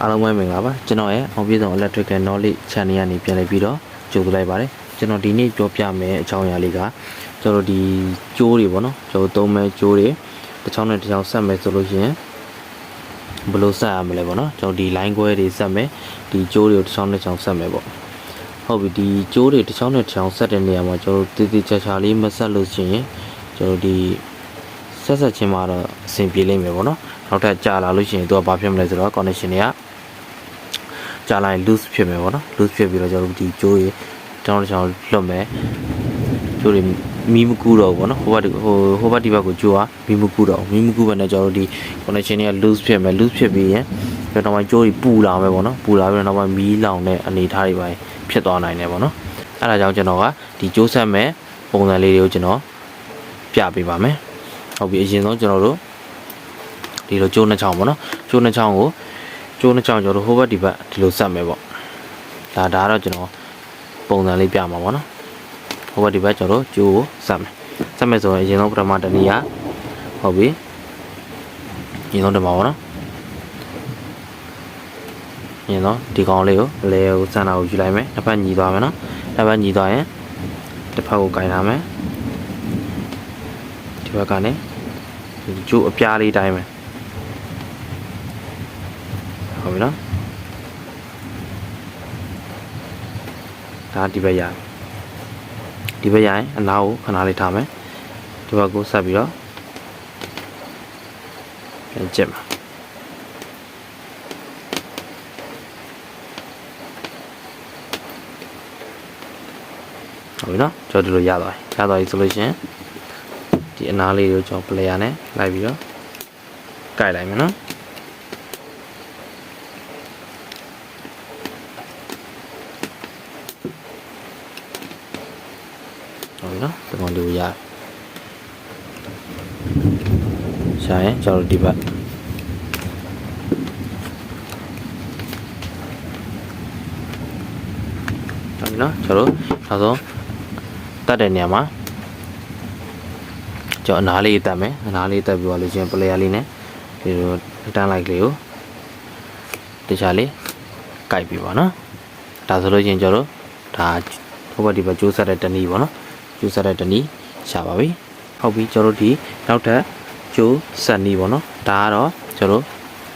အားလုံးပဲမင်္ဂလာပါကျွန်တော်ရဲ့အောင်ပြည့်စုံ electrical knowledge channel ကနေပြန်လည်ပြီးတော့ကြိုဆိုလိုက်ပါတယ်ကျွန်တော်ဒီနေ့ပြောပြမယ်အကြောင်းအရာလေးကကျွန်တော်ဒီကျိုးတွေပေါ့နော်ကျွန်တော်သုံးမဲ့ကျိုးတွေတစ်ချောင်းနဲ့တစ်ချောင်းဆက်မယ်ဆိုလို့ရှိရင်ဘယ်လိုဆက်ရမလဲပေါ့နော်ကျွန်တော်ဒီ line ခွဲတွေဆက်မယ်ဒီကျိုးတွေကိုတစ်ချောင်းနဲ့တစ်ချောင်းဆက်မယ်ပေါ့ဟုတ်ပြီဒီကျိုးတွေတစ်ချောင်းနဲ့တစ်ချောင်းဆက်တဲ့နေရာမှာကျွန်တော်တေးသေးချာချာလေးမဆက်လို့ရှိရင်ကျွန်တော်ဒီဆက်ချင်းမှာတော့အဆင်ပြေလိမ့်မယ်ပေါ့နော်နောက်ထပ်ကြာလာလို့ရှိရင်သူကဘာဖြစ်မလဲဆိုတော့ connection တွေကကြာလာရင် loose ဖြစ်မယ်ပေါ့နော် loose ဖြစ်ပြီးတော့ကျွန်တော်ဒီကျိုးတွေတောင်းတစ်ချောင်းလွတ်မယ်ကျိုးတွေမီးမကူတော့ဘူးပေါ့နော်ဟိုဘက်ဒီဘက်ကိုကျိုးကမီးမကူတော့မီးမကူပဲနဲ့ကျွန်တော်ဒီ connection တွေက loose ဖြစ်မယ် loose ဖြစ်ပြီးရင်ကျွန်တော်ကျိုးတွေပူလာမယ်ပေါ့နော်ပူလာပြီးတော့နောက်မီးလောင်တဲ့အနေအထားတွေပါဖြစ်သွားနိုင်တယ်ပေါ့နော်အဲဒါကြောင့်ကျွန်တော်ကဒီကျိုးဆက်မဲ့ပုံစံလေးတွေကိုကျွန်တော်ပြပေးပါမယ်ဟုတ်ပြီအရင်ဆုံးကျွန်တော်တို့ဒီလိုကျိုးနှစ်ချောင်းပေါ့နော်ကျိုးနှစ်ချောင်းကိုကျိုးနှစ်ချောင်းကျွန်တော်ဟိုဘက်ဒီဘက်ဒီလိုဆက်မယ်ပေါ့ဒါတော့ကျွန်တော်ပုံစံလေးပြမှာပေါ့နော်ဟိုဘက်ဒီဘက်ကျွန်တော်ကျိုးကိုဆက်မယ်ဆိုရင်အရင်ဆုံးပထမတနည်းဟုတ်ပြီအရင်ဆုံးဒီမှာပေါ့နော်အရင်ဆုံးဒီကောင်လေးကိုလဲကိုစမ်းတာကိုယူလိုက်မယ်တစ်ဖက်ညီသွားမယ်နော်တစ်ဖက်ညီသွားရင်တစ်ဖက်ကိုကင်ထားမယ်ဒီဘက်ကနေကျိုးအပြားလေးတိုင်းမယ်ဟုတ်ပြီနော်ဒါဒီဘက်ရရင်အနားကိုခဏလေးထားမယ်ဒီဘက်ကိုဆက်ပြီးတော့ပြန်ကျက်မှာဟုတ်ပြီနော်ကျွန်တော်ဒီလိုရသွားပြီဆိုလို့ရှိရင်ဒီအနားလေးကိုကျွန်တော် player နဲ့လိုက်ပြီးတော့ကိုက်လိုက်မယ်နော်ဟုတ်ပြီနော်ဒီကောင်လေးကိုရရှာရင်ကျွန်တော်ဒီဘက်ဟုတ်ပြီနော်ကျွန်တော်နောက်ဆုံးတတ်တဲ့နေရာမှာကျွန်တော်အနားလေးတက်မယ်အနားလေးတက်ပြီးတော့လို့ချင်း player လေးနဲ့ဒီလိုတန်းလိုက်ကလေးကိုတခြားလေးကိုက်ပြီးပါနော်ဒါဆိုလို့ချင်းကျွန်တော်ဒါဟိုဘက်ဒီဘက်ကျိုးဆက်တဲ့တနည်းပေါ့နော်ကျိုးဆက်တဲ့တနည်းရှာပါပြီဟုတ်ပြီကျွန်တော်ဒီနောက်ထပ်ကျိုးဆက်နည်းပေါ့နော်ဒါကတော့ကျွန်တော်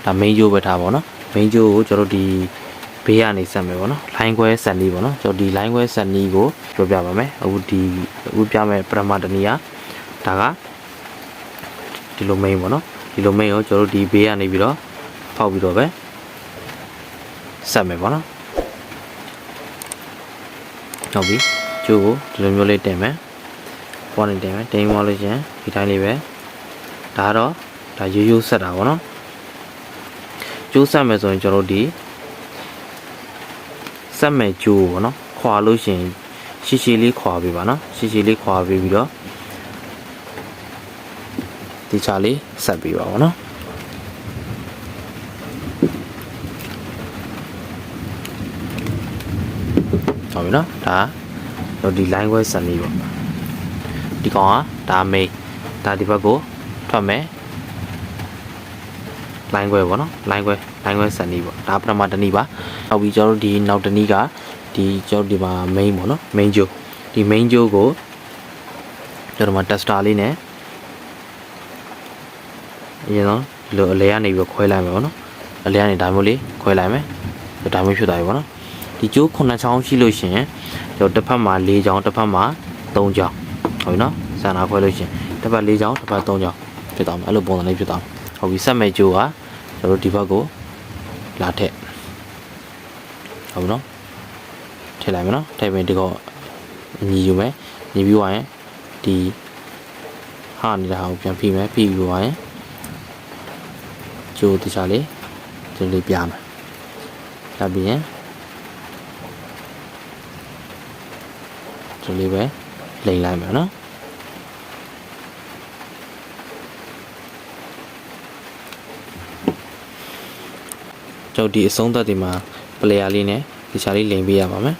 ဒါ main ကျိုးပဲထားပါနော် main ကျိုးကိုကျွန်တော်ဒီဘေးကနေဆက်မယ်ပေါ့နော် line ခွဲဆက်နည်းပေါ့နော်ကျွန်တော်ဒီ line ခွဲဆက်နည်းကိုပြောပြပါမယ်အခုပြမယ်ပထမတနည်းဒါကဒီလို main ပေါ့နော်ဒီလို main ကိုကျွန်တော်ဒီဘေးကနေပြီးတော့ဖောက်ပြီးတော့ပဲဆက်မယ်ပေါ့နော်ဟုတ်ပြီကျိုးကိုဒီလိုမျိုးလေးတင်မယ်ပေါ်နေတင်မယ်တင်သွားလို့ရှင်ဒီတိုင်းလေးပဲဒါတော့ဒါရိုးရိုးဆက်တာပေါ့နော်ကျိုးဆက်မယ်ဆိုရင်ကျွန်တော်ဒီဆက်မယ်ကျိုးပေါ့နော်ခွာလို့ရှင်ရှည်လေးခွာပေးပါနော်ရှည်လေးခွာပေးပြီးတော့ဒီချာလေးဆက်ပေးပါဘောနော်ဟုတ်ပြီနော်ဒါတော့ဒီ line ခွဲဆက်နေပေါ့ဒီကောင်ကဒါမိတ်ဒါဒီဘက်ကိုထွက်မယ် line ခွဲပေါ့နော် line ခွဲဆက်နေပေါ့ဒါပထမတနည်းပါနောက်ပြီးကျွန်တော်ဒီနောက်တနည်းကဒီကျွန်တော်ဒီမှာ main ပေါ့နော် main ကျိုးဒီ main ကျိုးကိုကျွန်တော်မှာ tester လေးနဲ့အရင်ဆုံးဒီလိုအလဲကနေပြီးခွဲလိုက်မယ်ပေါ့နော်အလဲကနေဒါမျိုးလေးခွဲလိုက်မယ်ဒါမျိုးဖြစ်သွားပြီပေါ့နော်ဒီကျိုး9ချောင်းရှိလို့ရှိရင်ကျွန်တော်တစ်ဖက်မှာ4ချောင်းတစ်ဖက်မှာ3ချောင်းဟုတ်ပြီနော်စံနာခွဲလို့ရှိရင်တစ်ဖက်4ချောင်းတစ်ဖက်3ချောင်းဖြစ်သွားမယ်အဲ့လိုပုံစံလေးဖြစ်သွားမယ်ဟုတ်ပြီဆက်မဲ့ကျိုးကကျွန်တော်ဒီဘက်ကိုလာထည့်ဟုတ်ပြီနော်ထည့်လိုက်မယ်နော်ထည့်ပြီးဒီကောညီယူမယ်ညီပြီးသွားရင်ဒီဟာနေတာကိုပြန်ဖိမယ်ဖိပြီးသွားရင်ကျိုးတခြားလေးဒီလေးပြမယ်ဒါပြီးရင်ဒီလေးပဲလိမ်လိုက်မယ်နော်ကျွန်တော်ဒီအဆုံးသတ်ဒီမှာ player လေးနဲ့တခြားလေးလိမ်ပေးရပါမယ်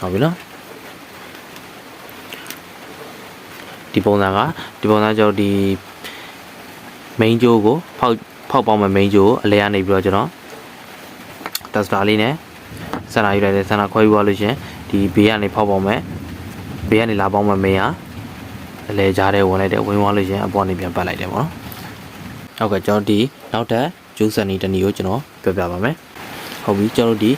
ဟုတ်ပြီနော်ဒီပုံစံကျွန်တော်ဒီ main ကျိုးကိုဖောက်ပေါင်းမဲ့ main ကျိုးကိုအလဲကနေပြီးတော့ကျွန်တော် tester လေးနဲ့ဆန္ဒယူလိုက်တယ်ဆန္ဒခွဲယူသွားလို့ရှင်ဒီဘေးကနေဖောက်ပေါင်းမဲ့ဘေးကနေလာပေါင်းမဲ့ main ဟာအလဲကြားထဲဝင်လိုက်တယ်ဝင်သွားလို့ရှင်အပေါ်နေပြန်ပတ်လိုက်တယ်ပေါ့နော်ဟုတ်ကဲ့ကျွန်တော်ဒီနောက်ထပ်ကျိုးစံနေတနည်းကိုကျွန်တော်ပြောပြပါမယ်ဟုတ်ပြီကျွန်တော်ဒီ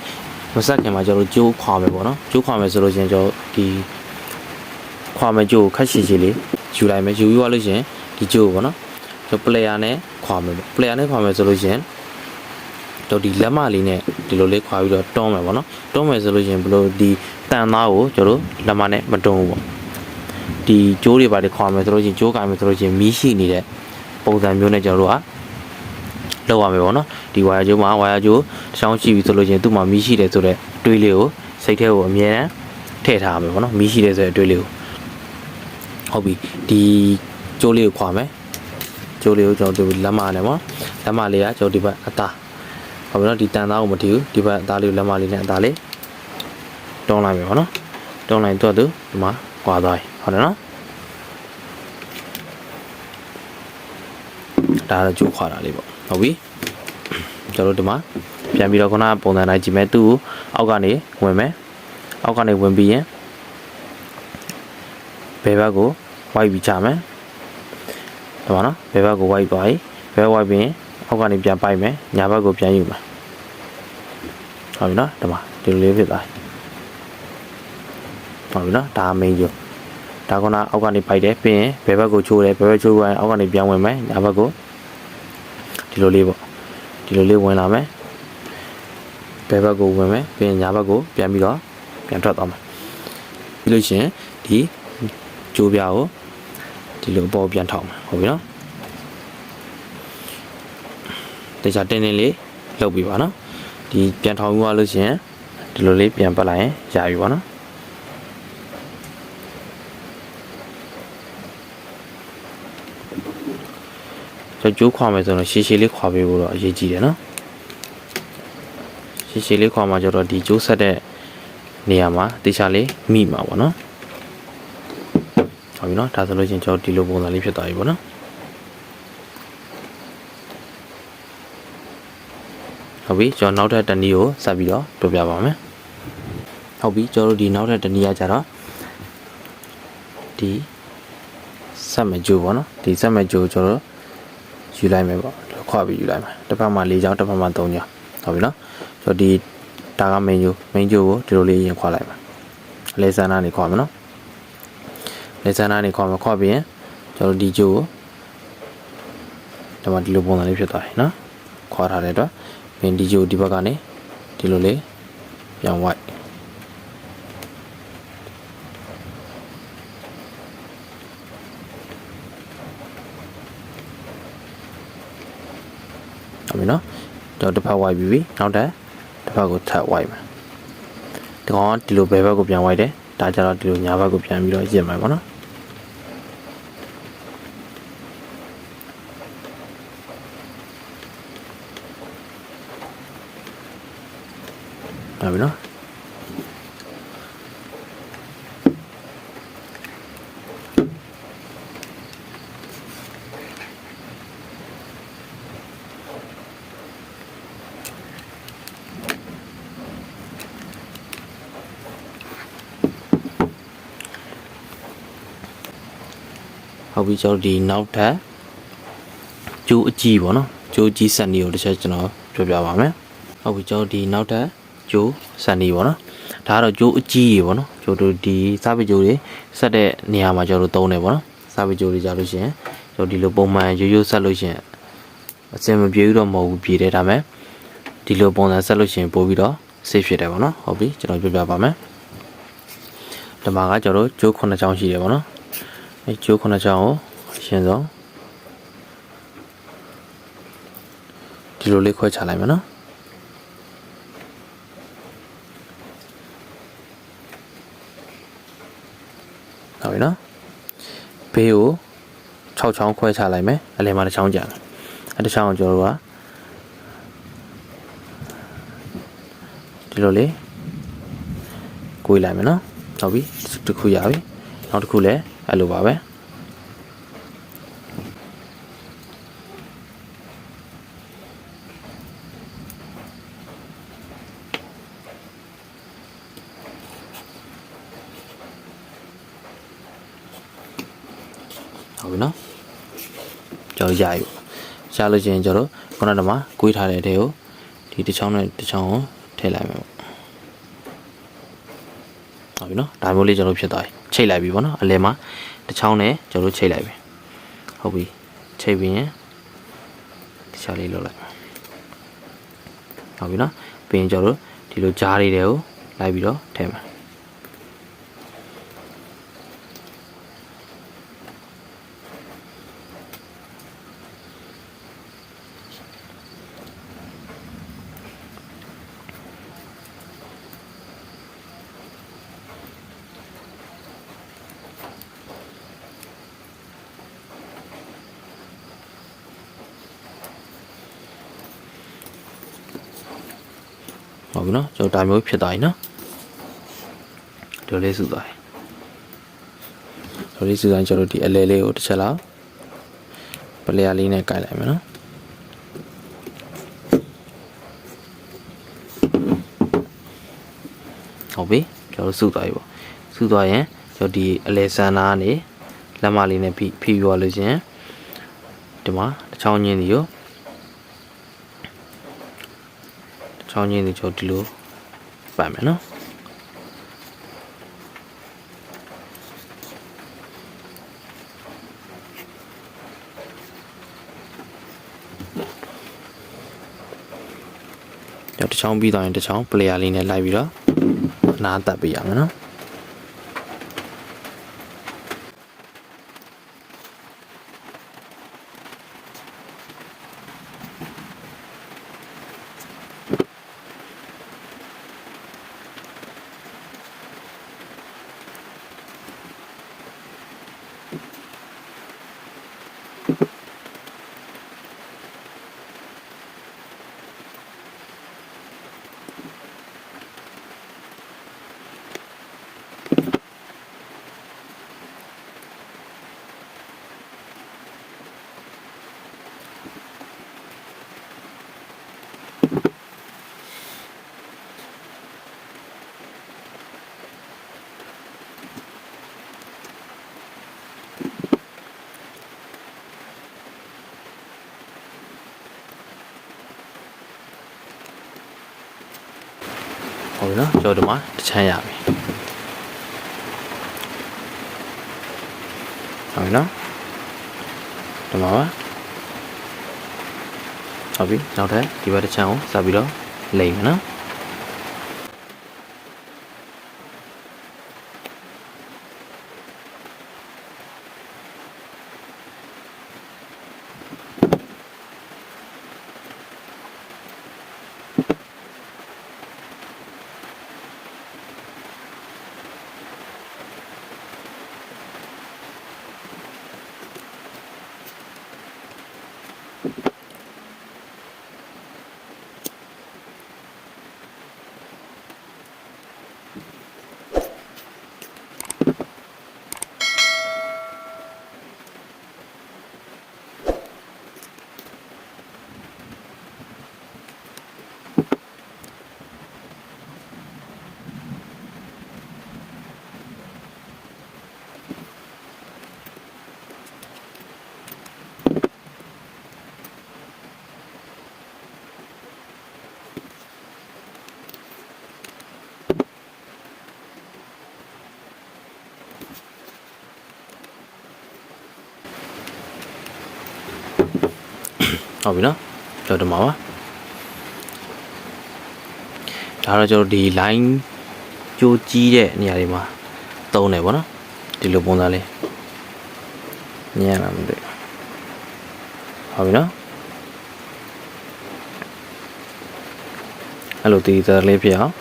မဆက်ခင်မှာကျွန်တော်ကျိုးခွာမယ်ပေါ့နော်ကျိုးခွာမယ်ဆိုလို့ရှင်ကျွန်တော်ဒီခွာမယ်ကျိုးကိုခက်ရှည်ရှည်လေးယူလိုက်မယ်ယူပြီးသွားလို့ရှင်ဒီကျိုးပေါ့နော်ကျွန်တော် player နဲ့ခွာမယ်ပေါ့ player နဲ့ခွာမယ်ဆိုလို့ရှင်တော့ဒီလက်မလေးနဲ့ဒီလိုလေးခွာပြီးတော့တွန်းမယ်ပေါ့နော်တွန်းမယ်ဆိုလို့ရှင်ဘလို့ဒီတန်သားကိုကျွန်တော်လက်မနဲ့မတွန်းဘူးပေါ့ဒီကျိုးတွေပါတွေခွာမယ်ဆိုလို့ရှင်ကျိုးကင်မယ်ဆိုလို့ရှင်မီးရှိနေတဲ့ပုံစံမျိုးနဲ့ကျွန်တော်တို့ကလောက်ရမယ်ပေါ့နော်ဒီဝါယာကျိုးမှာဝါယာကျိုးတစ်ချောင်းရှိပြီဆိုလို့ရှင်သူ့မှာမီးရှိတယ်ဆိုတော့တွေးလေးကိုစိတ်ထဲကိုအမြဲတမ်းထည့်ထားရမယ်ပေါ့နော်မီးရှိတယ်ဆိုတဲ့တွေးလေးကိုဟုတ်ပြီဒီကျိုးလေးကိုခွာမယ်ကျိုးလေးကိုကျွန်တော်တို့လက်မနဲ့ပေါ့လက်မလေးကကျွန်တော်ဒီဘက်အသားဟုတ်ပြီနော်ဒီတန်သားကိုမထီဘူးဒီဘက်အသားလေးကိုလက်မလေးနဲ့အသားလေးတွန်းလိုက်မယ်ပေါ့နော်တွန်းလိုက်တော့သူဒီမှာကွာသွားပြီဟုတ်တယ်နော်ဒါတော့ကျိုးခွာတာလေးပေါ့ဟုတ်ပြီကျွန်တော်တို့ဒီမှာပြန်ပြီးတော့ခုနကပုံစံတိုင်းကြည့်မယ်သူ့ကိုအောက်ကနေဝင်မယ်အောက်ကနေဝင်ပြီးရင်ဘယ်ဘက်ကိုဝိုက်ပြီးချမယ်ဒီမှာနော်ဘယ်ဘက်ကိုဝိုက်သွားပြီဘယ်ဝိုက်ပြီးရင်အောက်ကနေပြန်ပိုက်မယ်ညာဘက်ကိုပြန်ယူမယ်ဟုတ်ပြီနော်ဒီမှာဒီလိုလေးဖြစ်သွားဟုတ်ပြီနော်ဒါမင်းကျိုးဒါကအောက်ကနေပိုက်တယ်ပြီးရင်ဘယ်ဘက်ကိုချိုးတယ်ဘယ်ဘက်ချိုးသွားရင်အောက်ကနေပြန်ဝင်မယ်ညာဘက်ကိုဒီလိုလေးပေါ့ဒီလိုလေးဝင်လာမယ်ဘယ်ဘက်ကိုဝင်မယ်ပြီးရင်ညာဘက်ကိုပြန်ပြီးတော့ပြန်ထွက်သွားမယ်ပြီးလို့ရှိရင်ဒီကျိုးပြားကိုဒီလိုအပေါ်ပြန်ထောက်မယ်ဟုတ်ပြီနော်တခြားတင်းတင်းလေးလှုပ်ပြီးပါနော်ဒီပြန်ထောင်ယူရလို့ရှိရင်ဒီလိုလေးပြန်ပတ်လိုက်ရင်ရပြီပါနော်ကျိုးခွာမယ်ဆိုတော့ရှည်ရှည်လေးခွာပေးဖို့တော့အရေးကြီးတယ်နော်ရှည်ရှည်လေးခွာမှကျတော့ဒီကျိုးဆက်တဲ့နေရာမှာတေချာလေးမိမှာပေါ့နော်ဟုတ်ပြီနော်ဒါဆိုလို့ချင်းကျွန်တော်ဒီလိုပုံစံလေးဖြစ်သွားပြီပေါ့နော်ဟုတ်ပြီကျွန်တော်နောက်ထပ်တနည်းကိုဆက်ပြီးတော့ပြောပြပါမယ်ဟုတ်ပြီကျွန်တော်တို့ဒီနောက်ထပ်တနည်းကကြတော့ဒီဆက်မကျိုးပေါ့နော်ဒီဆက်မကျိုးကျွန်တော်ယူလိုက်မယ်ပေါ့ခွာပြီးယူလိုက်မယ်တစ်ဖက်မှာ၄ချောင်းတစ်ဖက်မှာ၃ချောင်းဟုတ်ပြီနော်ဆိုတော့ဒီဒါက main ကျိုးကိုဒီလိုလေးရင်ခွာလိုက်ပါလဲဆန်းနာနေခွာမယ်နော်လဲဆန်းနာနေခွာမယ်ခွာပြီးရင်ကျွန်တော်ဒီကျိုးကိုဒီမှာဒီလိုပုံစံလေးဖြစ်သွားပြီနော်ခွာထားတဲ့အတွက် main ဒီကျိုးဒီဘက်ကနေဒီလိုလေးပြန်ဝိုက်ဟုတ်ပြီနော်တော့တစ်ဖက်ဝိုက်ပြီးပြီနောက်တစ်ဖက်ကိုထပ်ဝိုက်မယ်ဒီကောင်ဒီလိုဘယ်ဘက်ကိုပြန်ဝိုက်တယ်ဒါကြတော့ဒီလိုညာဘက်ကိုပြန်ပြီးတော့ရစ်မယ်ပေါ့နော်ဟုတ်ပြီနော်ဟုတ်ပြီကျွန်တော်ဒီနောက်ထပ်ကျိုးအကြီးပေါ့နော်ကျိုးကြီးစက်နေကိုတစ်ချက်ကျွန်တော်ပြောပြပါမယ်ဟုတ်ပြီကျွန်တော်ဒီနောက်ထပ်ကျိုးစက်နေပေါ့နော်ဒါကတော့ကျိုးအကြီးရေပေါ့နော်ကျွန်တော်ဒီစားပကြိုးတွေဆက်တဲ့နေရာမှာကျွန်တော်သုံးတယ်ပေါ့နော်စားပကြိုးတွေကြလို့ရှိရင်ကျွန်တော်ဒီလိုပုံမှန်ရိုးရိုးဆက်လို့ရှိရင်အစင်မပြေဘူးတော့မဟုတ်ဘူးပြေတယ်ဒါမဲ့ဒီလိုပုံစံဆက်လို့ရှိရင်ပို့ပြီးတော့ safe ဖြစ်တယ်ပေါ့နော်ဟုတ်ပြီကျွန်တော်ပြောပြပါမယ်ဒီမှာကကျွန်တော်ကျိုး9ချောင်းရှိတယ်ပေါ့နော်အဲကျိုး9ချောင်းကိုအရှင်းဆုံးဒီလိုလေးခွဲချလိုက်မယ်နော်ဟုတ်ပြီနော်ဘေးကို6ချောင်းခွဲချလိုက်မယ်အလယ်မှာတစ်ချောင်းကျန်တယ်အဲတစ်ချောင်းကိုကျွန်တော်တို့ကဒီလိုလေးကိုယ်လိုက်မယ်နော်ဟုတ်ပြီတစ်ခုရပြီနောက်တစ်ခုလည်းအဲ့လိုပါပဲ ကျွန်တော်ရယူရှားလို့ချင်းကျွန်တော်ခုနကမှကွေးထားတဲ့အထဲကိုဒီတစ်ချောင်းနဲ့တစ်ချောင်းကိုထည့်လိုက်မယ်ပေါ့ဟုတ်ပြီနော်ဒါမျိုးလေးကျွန်တော်ဖြစ်သွားပြီချိတ်လိုက်ပြီပေါ့နော်အလယ်မှာတစ်ချောင်းနဲ့ကျွန်တော်ချိတ်လိုက်ပြီဟုတ်ပြီချိတ်ပြီးရင်တခြားလေးလုပ်လိုက်ဟုတ်ပြီနော်ပြီးရင်ကျွန်တော်ဒီလိုကြားလေးတွေကိုလိုက်ပြီးတော့ထည့်မယ်ဟုတ်ပြီနော်ကျွန်တော်ဒါမျိုးဖြစ်သွားပြီနော်ဒီလေးစုသွားပြီဒီလေးစုတိုင်းကျွန်တော်ဒီအလဲလေးကိုတစ်ချက်လောက်ပလျာလေးနဲ့ကင်လိုက်မယ်နော်ဟုတ်ပြီကျွန်တော်စုသွားပြီပေါ့စုသွားရင်ကျွန်တော်ဒီအလဲဆန်နာကနေလက်မလေးနဲ့ဖိပြောလို့ရှင်ဒီမှာတစ်ချောင်းချင်းစီကိုချောင်းချင်းစီကျွန်တော်ဒီလိုပတ်မယ်နော်တစ်ချောင်းပြီးတော့ရင်တစ်ချောင်းပလေယာလေးနဲ့လိုက်ပြီးတော့အနားတက်ပေးရမယ်နော်ဟုတ်ပြီနော်ကျွန်တော်ဒီမှာတစ်ချမ်းရပြီဟုတ်ပြီနော်ဒီမှာပါဟုတ်ပြီနောက်ထပ်ဒီဘက်တစ်ချမ်းကိုစပ်ပြီးတော့လိမ့်မယ်နော်ဟုတ်ပြီနော်ကျွန်တော်ဒီမှာပါဒါတော့ကျွန်တော်ဒီ line ကြိုးကြီးတဲ့နေရာတွေမှာသုံးတယ်ပေါ့နော်ဒီလိုပုံစံလေးညံ့လာမသိဟုတ်ပြီနော်အဲ့လိုဒီသားလေးဖြစ်အောင်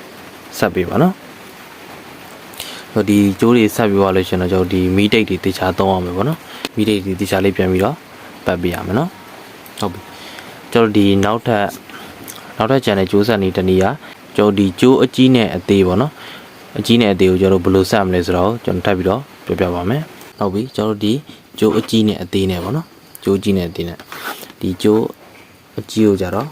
ဆက်ပေးပါနော်ဒီကြိုးတွေဆက်ပြီးသွားလို့ရှင်တော့ကျွန်တော်ဒီမီးတိတ်တွေတေချာသုံးအောင်မယ်ပေါ့နော်မီးတိတ်တွေတေချာလေးပြန်ပြီးတော့ပတ်ပေးရမယ်နော်ဟုတ်ပြီကျွန်တော်ဒီနောက်ထပ် channel ကြိုးဆက်နေတနည်းอ่ะကျွန်တော်ဒီကြိုးအကြီးနဲ့အသေးပေါ့နော်အကြီးနဲ့အသေးကိုကျွန်တော်ဘယ်လိုဆက်မလဲဆိုတော့ကျွန်တော်ထပ်ပြီးတော့ပြောပြပါမယ်ဟုတ်ပြီကျွန်တော်ဒီကြိုးအကြီးနဲ့အသေးနဲ့ပေါ့နော်ကြိုးကြီးနဲ့အသေးနဲ့ဒီကြိုးအကြီးကိုကြတော့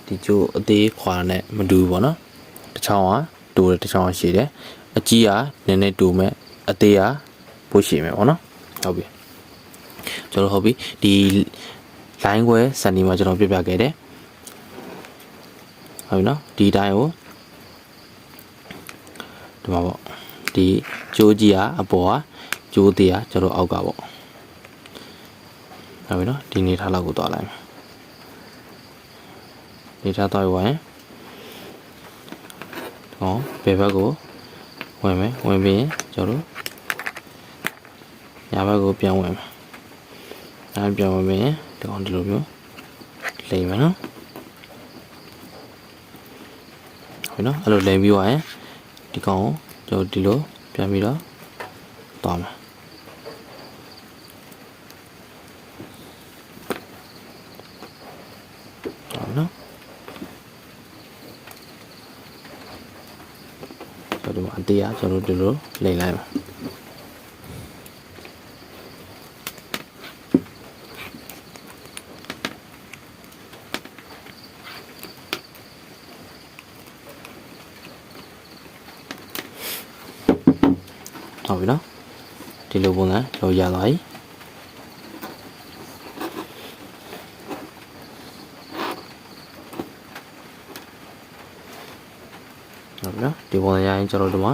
ဒီကြိုးအသေးခွာနဲ့မတူဘူးပေါ့နော်တစ်ချောင်းကတူတယ်တစ်ချောင်းကရှည်တယ်အကြီးကနည်းနည်းတူမဲ့အသေးကပိုရှည်မယ်ပေါ့နော်ဟုတ်ပြီ ကျွန်တော်ဟုတ်ပြီဒီ line ခွဲစံဒီမှာကျွန်တော်ပြပြခဲ့တယ်ဟုတ်ပြီနော်ဒီတိုင်းကိုဒီမှာပေါ့ဒီကျိုးကြီးကအပေါ်ကကျိုးသေးကကျွန်တော်အောက်ကပေါ့ဟုတ်ပြီနော်ဒီနေထားလောက်ကိုသွားလိုက်မယ်နေထားသွားပြီဝင်ဟောဘယ်ဘက်ကိုဝင်မယ်ဝင်ပြီးရင်ကျွန်တော်ညာဘက်ကိုပြန်ဝင်မယ်အဲ့ပြန်ဝင်ပြီးရင်ဒီကောင်ဒီလိုမျိုးလိမ့်မယ်နော်ဟုတ်နော်အဲ့လိုလိမ့်ပြီးသွားရင်ဒီကောင်ကိုကျွန်တော်ဒီလိုပြန်ပြီးတော့သွားမယ်ဟုတ်နော်ကျွန်တော်အတရားကျွန်တော်ဒီလိုလိမ့်လိုက်မယ်ဟုတ်ပြီနော်ဒီလိုပုံစံကျွန်တော်ရသွားပြီဟုတ်ပြီနော်ဒီပုံစံရရင်ကျွန်တော်တို့မှာ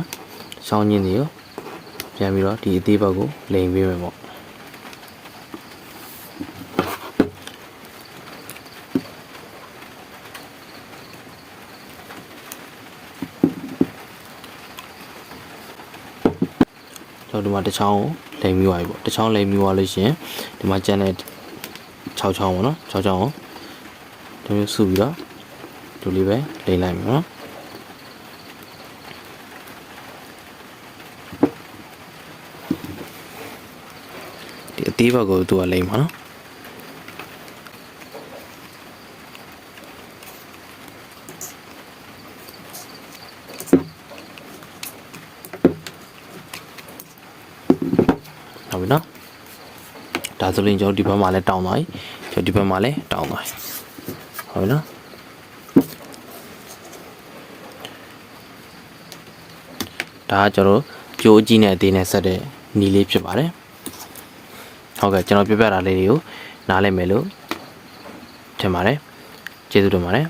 ရှောင်းညင်းနေရောပြန်ပြီးတော့ဒီအသေးဘက်ကိုလိမ်ပေးမယ်ပေါ့ကျွန်တော်ဒီမှာတစ်ချောင်းကိုလိမ်ပြီးသွားပြီပေါ့တစ်ချောင်းလိမ်ပြီးသွားလို့ရှိရင်ဒီမှာကျန်တဲ့6ချောင်းပေါ့နော်6ချောင်းကိုဒီလိုစုပြီးတော့ဒီလေးပဲလိမ်လိုက်မယ်နော်ဒီအသေးဘက်ကိုသူကလိမ်မှာနော်ဟုတ်ပြီနော်ဒါဆိုရင်ကျွန်တော်ဒီဘက်မှာလည်းတောင်းသွားပြီကျွန်တော်ဒီဘက်မှာလည်းတောင်းသွားပြီဟုတ်ပြီနော်ဒါကကျွန်တော်ကြိုးကြီးနဲ့အသေးနဲ့ဆက်တဲ့နီလေးဖြစ်ပါတယ်ဟုတ်ကဲ့ကျွန်တော်ပြပြတာလေးတွေကိုနားလည်မယ်လို့ထင်ပါတယ်ကျေးဇူးတင်ပါတယ်